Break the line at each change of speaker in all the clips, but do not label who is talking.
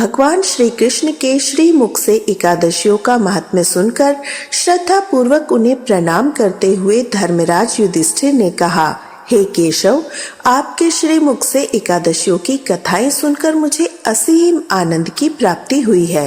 भगवान श्री कृष्ण के श्री मुख से एकादशियों का महात्म्य सुनकर श्रद्धा पूर्वक उन्हें प्रणाम करते हुए धर्मराज युधिष्ठिर ने कहा, हे केशव, आपके श्री मुख से एकादशियों की कथाएं सुनकर मुझे असीम आनंद की प्राप्ति हुई है।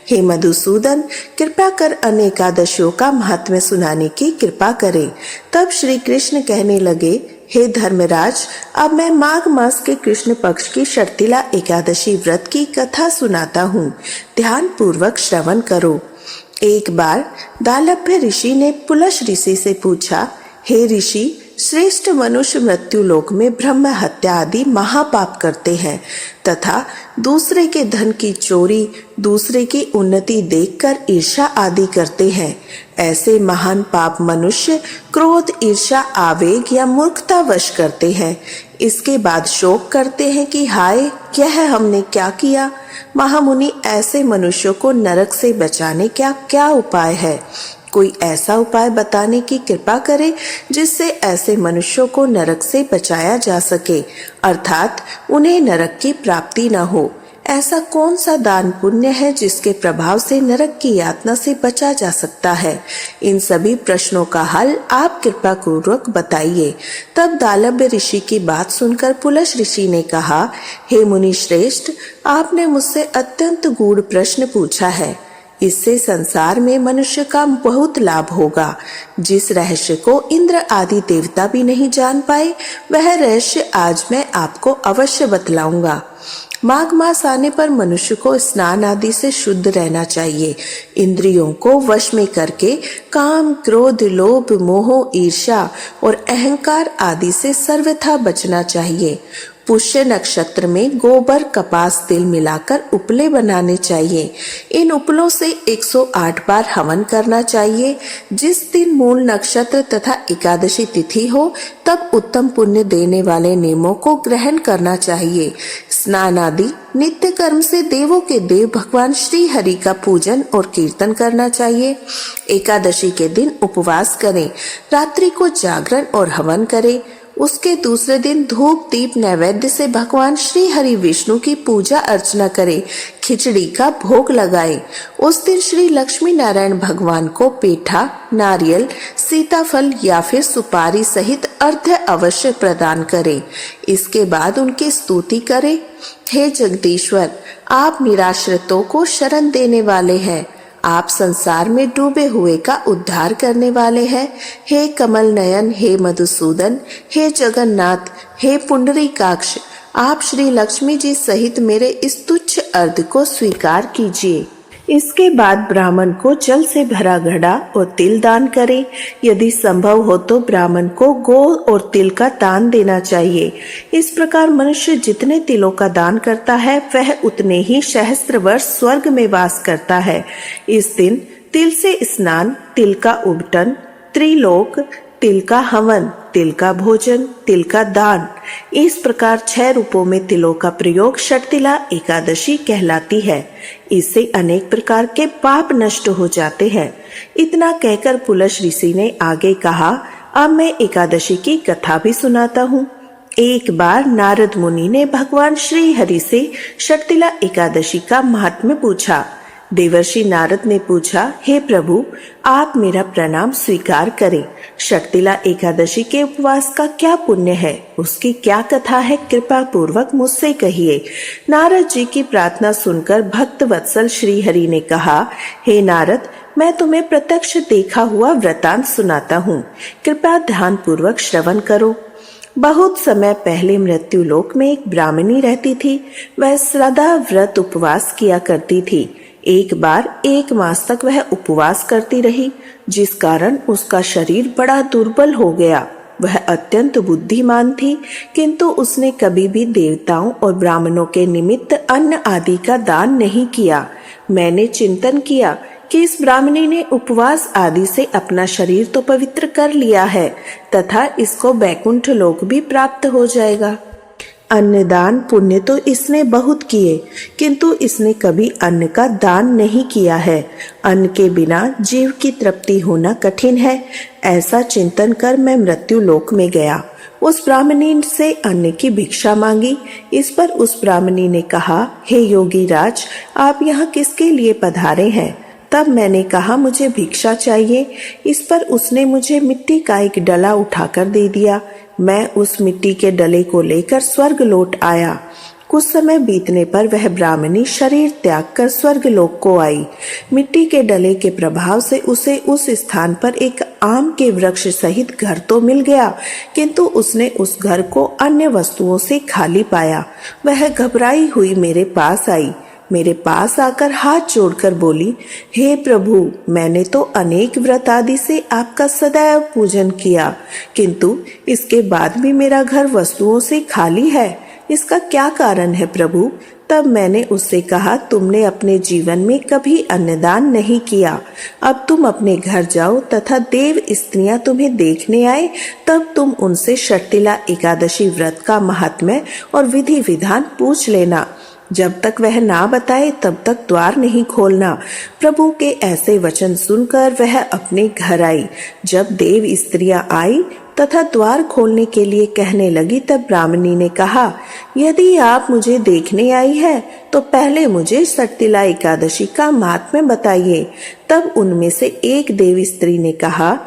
हे मधुसूदन, कृपा कर अन्य एकादशियों का महात्म्य सुनाने की कृपा करें। तब श्री कृष्ण कहने लगे, हे धर्मराज, अब मैं माघ मास के कृष्ण पक्ष की शर्तिला एकादशी व्रत की कथा सुनाता हूँ। ध्यान पूर्वक श्रवण करो। एक बार दालभ्य ऋषि ने पुलश ऋषि से पूछा, हे ऋषि, श्रेष्ठ मनुष्य मृत्यु लोक में ब्रह्म हत्या आदि महापाप करते हैं तथा दूसरे के धन की चोरी, दूसरे की उन्नति देखकर ईर्ष्या आदि करते हैं। ऐसे महान पाप मनुष्य क्रोध, ईर्ष्या, आवेग या मूर्खता वश करते हैं। इसके बाद शोक करते हैं कि हाय, यह हमने क्या किया। महामुनि, ऐसे मनुष्यों को नरक से बचाने का क्या उपाय है? कोई ऐसा उपाय बताने की कृपा करे जिससे ऐसे मनुष्यों को नरक से बचाया जा सके, अर्थात उन्हें नरक की प्राप्ति न हो। ऐसा कौन सा दान पुण्य है जिसके प्रभाव से नरक की यातना से बचा जा सकता है? इन सभी प्रश्नों का हल आप कृपा पूर्वक बताइए। तब दालभ्य ऋषि की बात सुनकर पुलश ऋषि ने कहा, हे मुनि श्रेष्ठ, आपने मुझसे अत्यंत गूढ़ प्रश्न पूछा है। इससे संसार में मनुष्य का बहुत लाभ होगा। जिस रहस्य को इंद्र आदि देवता भी नहीं जान पाए, वह रहस्य आज मैं आपको अवश्य बतलाऊंगा। माघ मास आने पर मनुष्य को स्नान आदि से शुद्ध रहना चाहिए। इंद्रियों को वश में करके काम, क्रोध, लोभ, मोह, ईर्ष्या और अहंकार आदि से सर्वथा बचना चाहिए। पुष्य नक्षत्र में गोबर, कपास, तिल मिलाकर उपले बनाने चाहिए। इन उपलों से 108 बार हवन करना चाहिए। जिस दिन मूल नक्षत्र तथा एकादशी तिथि हो, तब उत्तम पुण्य देने वाले नियमों को ग्रहण करना चाहिए। स्नान आदि नित्य कर्म से देवों के देव भगवान श्री हरि का पूजन और कीर्तन करना चाहिए। एकादशी के दिन उपवास करें, रात्रि को जागरण और हवन करें। उसके दूसरे दिन धूप दीप नैवेद्य से भगवान श्री हरि विष्णु की पूजा अर्चना करें, खिचड़ी का भोग लगाएं। उस दिन श्री लक्ष्मी नारायण भगवान को पेठा, नारियल, सीताफल या फिर सुपारी सहित अर्घ्य अवश्य प्रदान करें। इसके बाद उनकी स्तुति करें। हे जगदीश्वर, आप निराश्रितों को शरण देने वाले हैं। आप संसार में डूबे हुए का उद्धार करने वाले हैं। हे कमल नयन, हे मधुसूदन, हे जगन्नाथ, हे पुंडरीकाक्ष, आप श्री लक्ष्मी जी सहित मेरे इस तुच्छ अर्घ्य को स्वीकार कीजिए। इसके बाद ब्राह्मण को जल से भरा घड़ा और तिल दान करें। यदि संभव हो तो ब्राह्मण को गो और तिल का दान देना चाहिए। इस प्रकार मनुष्य जितने तिलों का दान करता है, वह उतने ही सहस्त्र वर्ष स्वर्ग में वास करता है। इस दिन तिल से स्नान, तिल का उबटन, त्रिलोक, तिल का हवन, तिल का भोजन, तिल का दान, इस प्रकार 6 रूपों में तिलों का प्रयोग शर्तिला एकादशी कहलाती है। इससे अनेक प्रकार के पाप नष्ट हो जाते हैं। इतना कहकर पुलश ऋषि ने आगे कहा, अब मैं एकादशी की कथा भी सुनाता हूँ। एक बार नारद मुनि ने भगवान श्री हरि से शर्तिला एकादशी का महात्म्य पूछा। देवर्षि नारद ने पूछा, हे प्रभु, आप मेरा प्रणाम स्वीकार करें। शर्तिला एकादशी के उपवास का क्या पुण्य है, उसकी क्या कथा है, कृपा पूर्वक मुझसे कहिए। नारद जी की प्रार्थना सुनकर भक्त वत्सल श्री हरि ने कहा, हे नारद, मैं तुम्हें प्रत्यक्ष देखा हुआ वृतांत सुनाता हूँ। कृपया ध्यान पूर्वक श्रवण करो। बहुत समय पहले मृत्यु लोक में एक ब्राह्मणी रहती थी। वह सदा व्रत उपवास किया करती थी। एक बार 1 मास तक वह उपवास करती रही, जिस कारण उसका शरीर बड़ा दुर्बल हो गया। वह अत्यंत बुद्धिमान थी, किंतु उसने कभी भी देवताओं और ब्राह्मणों के निमित्त अन्न आदि का दान नहीं किया। मैंने चिंतन किया कि इस ब्राह्मणी ने उपवास आदि से अपना शरीर तो पवित्र कर लिया है तथा इसको बैकुंठ लोक भी प्राप्त हो जाएगा। अन्नदान पुण्य तो इसने बहुत किए, किंतु इसने कभी अन्न का दान नहीं किया है। अन्न के बिना जीव की तृप्ति होना कठिन है। ऐसा चिंतन कर मैं मृत्यु लोक में गया। उस ब्राह्मणी से अन्न की भिक्षा मांगी। इस पर उस ब्राह्मणी ने कहा, हे योगी राज, आप यहाँ किसके लिए पधारे हैं? तब मैंने कहा, मुझे भिक्षा चाहिए। इस पर उसने मुझे मिट्टी का एक डला उठाकर दे दिया। मैं उस मिट्टी के डले को लेकर स्वर्ग लौट आया। कुछ समय बीतने पर वह ब्राह्मणी शरीर त्याग कर स्वर्ग लोक को आई। मिट्टी के डले के प्रभाव से उसे उस स्थान पर एक आम के वृक्ष सहित घर तो मिल गया, किंतु उसने उस घर को अन्य वस्तुओं से खाली पाया। वह घबराई हुई मेरे पास आई। मेरे पास आकर हाथ जोड़कर बोली, हे प्रभु, मैंने तो अनेक व्रत आदि से आपका सदैव पूजन किया, किंतु इसके बाद भी मेरा घर वस्तुओं से खाली है। इसका क्या कारण है प्रभु? तब मैंने उससे कहा, तुमने अपने जीवन में कभी अन्नदान नहीं किया। अब तुम अपने घर जाओ तथा देव स्त्रियां तुम्हें देखने आए, तब तुम उनसे षटतिला एकादशी व्रत का महात्म्य और विधि विधान पूछ लेना। जब तक वह ना बताए तब तक द्वार नहीं खोलना। प्रभु के ऐसे वचन सुनकर वह अपने घर आई। जब देव स्त्रियां आई तथा द्वार खोलने के लिए कहने लगी, तब ब्राह्मणी ने कहा, यदि आप मुझे देखने आई है तो पहले मुझे षटतिला एकादशी का महात्म्य बताइए। तब उनमें से एक देव स्त्री ने कहा,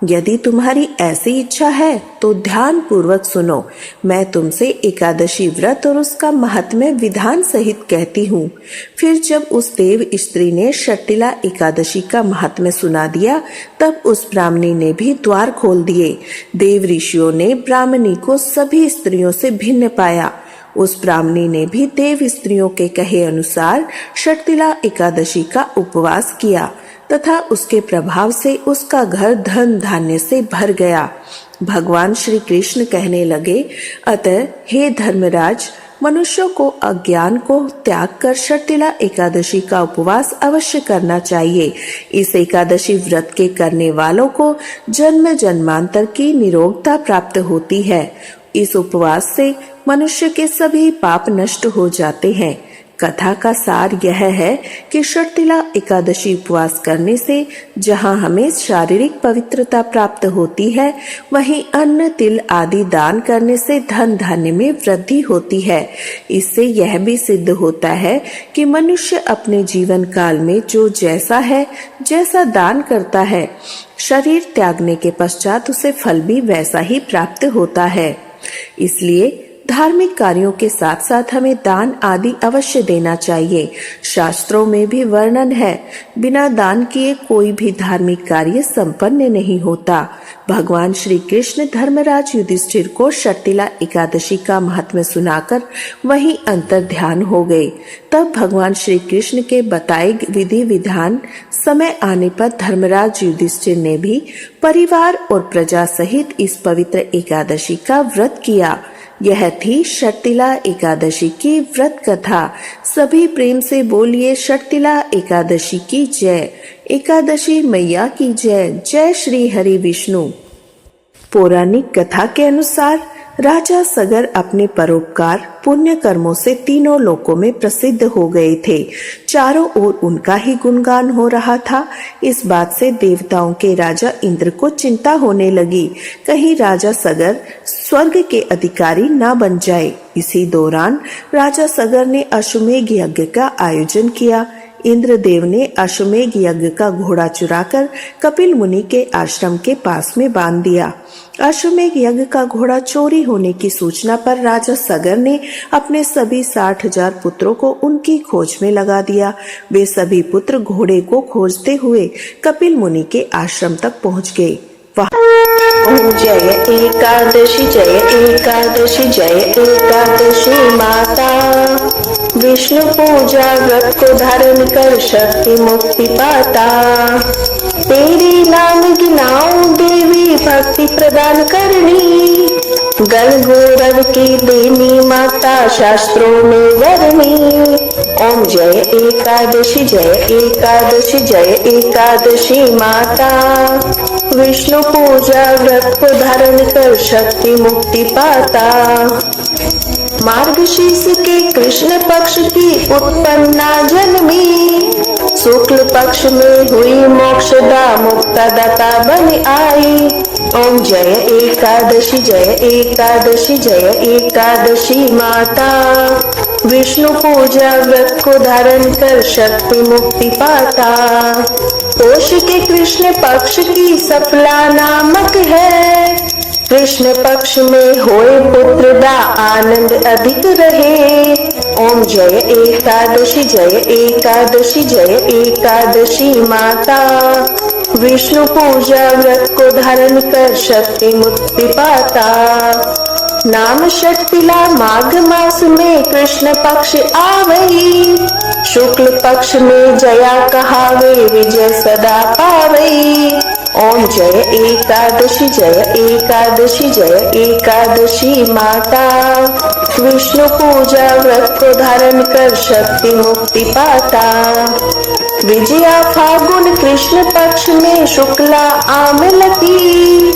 यदि तुम्हारी ऐसी इच्छा है तो ध्यान पूर्वक सुनो। मैं तुमसे एकादशी व्रत और उसका महात्म्य विधान सहित कहती हूँ। फिर जब उस देव स्त्री ने षटतिला एकादशी का महात्म्य सुना दिया, तब उस ब्राह्मणी ने भी द्वार खोल दिए। देव ऋषियों ने ब्राह्मणी को सभी स्त्रियों से भिन्न पाया। उस ब्राह्मणी ने भी देव स्त्रियों के कहे अनुसार षटतिला एकादशी का उपवास किया तथा उसके प्रभाव से उसका घर धन धान्य से भर गया। भगवान श्री कृष्ण कहने लगे, अतः हे धर्मराज, मनुष्यों को अज्ञान को त्याग कर षटतिला एकादशी का उपवास अवश्य करना चाहिए। इस एकादशी व्रत के करने वालों को जन्म जन्मांतर की निरोगता प्राप्त होती है। इस उपवास से मनुष्य के सभी पाप नष्ट हो जाते हैं। कथा का सार यह है कि षटतिला एकादशी उपवास करने से जहाँ हमें शारीरिक पवित्रता प्राप्त होती है, वहीं अन्न तिल आदि दान करने से धन धान्य में वृद्धि होती है। इससे यह भी सिद्ध होता है कि मनुष्य अपने जीवन काल में जो जैसा है, जैसा दान करता है, शरीर त्यागने के पश्चात उसे फल भी वैसा ही प्राप्त होता है। इसलिए धार्मिक कार्यों के साथ साथ हमें दान आदि अवश्य देना चाहिए। शास्त्रों में भी वर्णन है, बिना दान किए कोई भी धार्मिक कार्य संपन्न नहीं होता। भगवान श्री कृष्ण धर्मराज युधिष्ठिर को षटतिला एकादशी का महत्व सुनाकर वहीं अंतर ध्यान हो गए। तब भगवान श्री कृष्ण के बताए विधि विधान समय आने पर धर्मराज युधिष्ठिर ने भी परिवार और प्रजा सहित इस पवित्र एकादशी का व्रत किया। यह थी षटतिला एकादशी की व्रत कथा। सभी प्रेम से बोलिए षटतिला एकादशी की जय। एकादशी मैया की जय। जय श्री हरि विष्णु। पौराणिक कथा के अनुसार राजा सगर अपने परोपकार पुण्य कर्मों से तीनों लोकों में प्रसिद्ध हो गए थे। चारों ओर उनका ही गुणगान हो रहा था। इस बात से देवताओं के राजा इंद्र को चिंता होने लगी, कहीं राजा सगर स्वर्ग के अधिकारी ना बन जाए। इसी दौरान राजा सगर ने अश्वमेध यज्ञ का आयोजन किया। इंद्रदेव ने अश्वमेध यज्ञ का घोड़ा चुराकर कपिल मुनि के आश्रम के पास में बांध दिया। अश्वमेध यज्ञ का घोड़ा चोरी होने की सूचना पर राजा सगर ने अपने सभी 60,000 पुत्रों को उनकी खोज में लगा दिया। वे सभी पुत्र घोड़े को खोजते हुए कपिल मुनि के आश्रम तक पहुंच गए। जय एकादशी जय एकादशी जय एकादशी माता, विष्णु पूजा व्रत को धारण कर शक्ति मुक्ति पाता। तेरे नाम गिनाऊं देवी भक्ति प्रदान करनी, गण गौरव की देनी माता शास्त्रों में वर्णी। ओम जय एकादशी जय एकादशी जय एकादशी माता, विष्णु पूजा व्रत को धारण कर शक्ति मुक्ति पाता। मार्गशीर्ष के कृष्ण पक्ष की उत्पन्ना जन्मी, शुक्ल पक्ष में हुई मोक्षदा मुक्तदाता बन आई। ओम जय एकादशी जय एकादशी जय एकादशी माता, विष्णु पूजा व्रत को धारण कर शक्ति मुक्ति पाता। पोष के कृष्ण पक्ष की सफला नामक है, कृष्ण पक्ष में होए पुत्र दा आनंद अधिक रहे। ओम जय एकादशी जय एकादशी जय एकादशी माता, विष्णु पूजा व्रत को धारण कर शक्ति मुक्ति पाता। नाम षटतिला माघ मास में कृष्ण पक्ष आवई, शुक्ल पक्ष में जया कहावे विजय सदा पावई। ओम जय एकादशी जय एकादशी जय एकादशी माता, विष्णु पूजा व्रत को धारण कर शक्ति मुक्ति पाता। विजया फागुन कृष्ण पक्ष में शुक्ला आमलकी,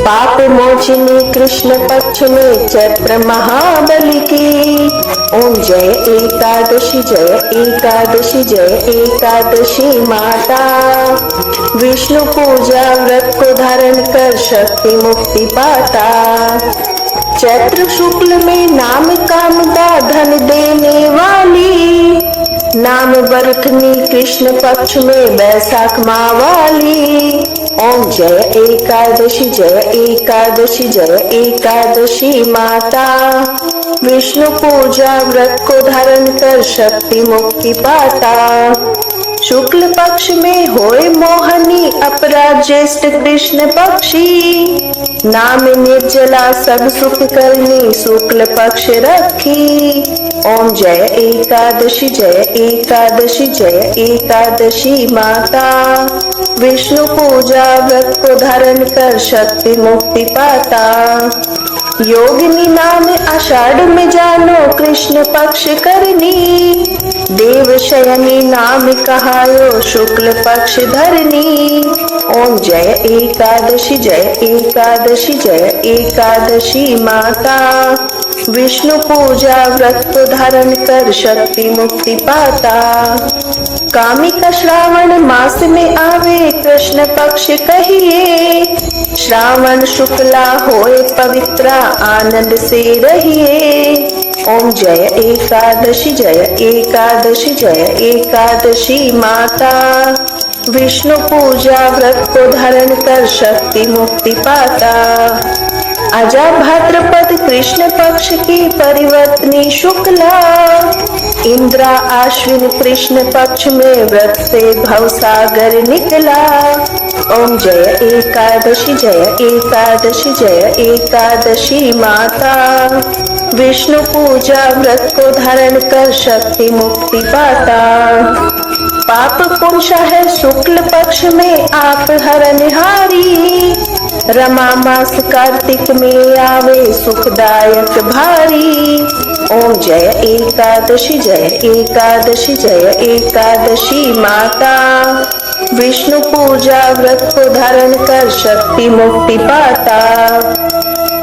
पाप मोचनी कृष्ण पक्ष में चैत्र महाबली की। ओम जय एकादशी जय एकादशी जय एकादशी माता, विष्णु पूजा व्रत को धारण कर शक्ति मुक्ति पाता। चैत्र शुक्ल में नाम कामदा धन देने वाली, नाम बरथनी कृष्ण पक्ष में बैसाख माह वाली। ओम जय एकादशी जय एकादशी जय एकादशी माता, विष्णु पूजा व्रत को धारण कर शक्ति मुक्ति पाता। शुक्ल पक्ष में होए मोहनी अपराध ज्येष्ठ कृष्ण पक्षी, नाम निर्जला सब सुख करनी शुक्ल पक्ष रखी। ओम जय एकादशी जय एकादशी जय एकादशी माता, विष्णु पूजा व्रत को धारण कर शक्ति मुक्ति पाता। योगिनी नाम आषाढ़ में जानो कृष्ण पक्ष करनी, देव शयनी नाम कहायो शुक्ल पक्ष धरनी। ओम जय एकादशी जय एकादशी जय एकादशी माता, विष्णु पूजा व्रत को धारण कर शक्ति मुक्ति पाता। कामिका श्रावण मास में आवे कृष्ण पक्ष कहिए, श्रावण शुक्ला होए पवित्रा आनंद से रहिए। ओम जय एकादशी जय एकादशी जय एकादशी माता, विष्णु पूजा व्रत को धारण कर शक्ति मुक्ति पाता। अजा भाद्रपद कृष्ण पक्ष की परिवर्तनी शुक्ला, इंद्रा आश्विन कृष्ण पक्ष में व्रत से भवसागर निकला। ओम जय एकादशी जय एकादशी जय एकादशी माता, विष्णु पूजा व्रत को धारण कर शक्ति मुक्ति पाता। पाप पुरुष है शुक्ल पक्ष में आप हरनिहारी, रमा मास कार्तिक में आवे सुखदायक भारी। ओम जय एकादशी जय एकादशी जय एकादशी माता, विष्णु पूजा व्रत को धारण कर शक्ति मुक्ति पाता।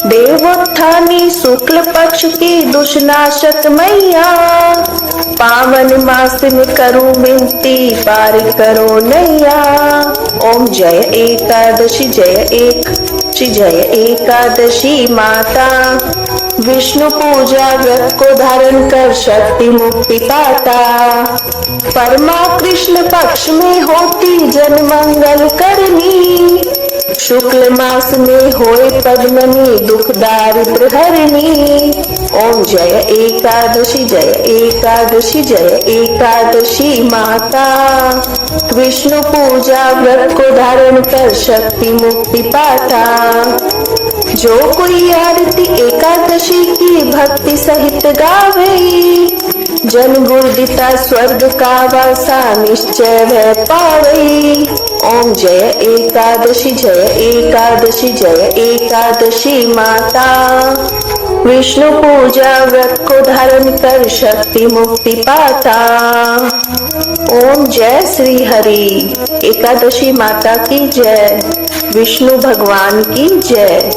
देवोत्थानी शुक्ल पक्ष की दुष्नाशक मैया, पावन मास में करूं विनती पार करो नैया। ओम जय एकादशी जय एकादशी माता, विष्णु पूजा व्रत को धारण कर शक्ति मुक्ति पाता। परमा कृष्ण पक्ष में होती जन मंगल करनी, शुक्ल मास में होए पद्मनी दुख दारिद्र हरनी। ओम जय एकादशी जय एकादशी जय एकादशी माता, विष्णु पूजा व्रत को धारण कर शक्ति मुक्ति पाता। जो कोई आरती एकादशी की भक्ति सहित गावे, जन गुरुदिता स्वर्ग का वासा निश्चय वह पावई। ओम जय एकादशी जय एकादशी जय एकादशी माता, विष्णु पूजा व्रत को धारण कर शक्ति मुक्ति पाता। ओम जय श्री हरि। एकादशी माता की जय, विष्णु भगवान की जय।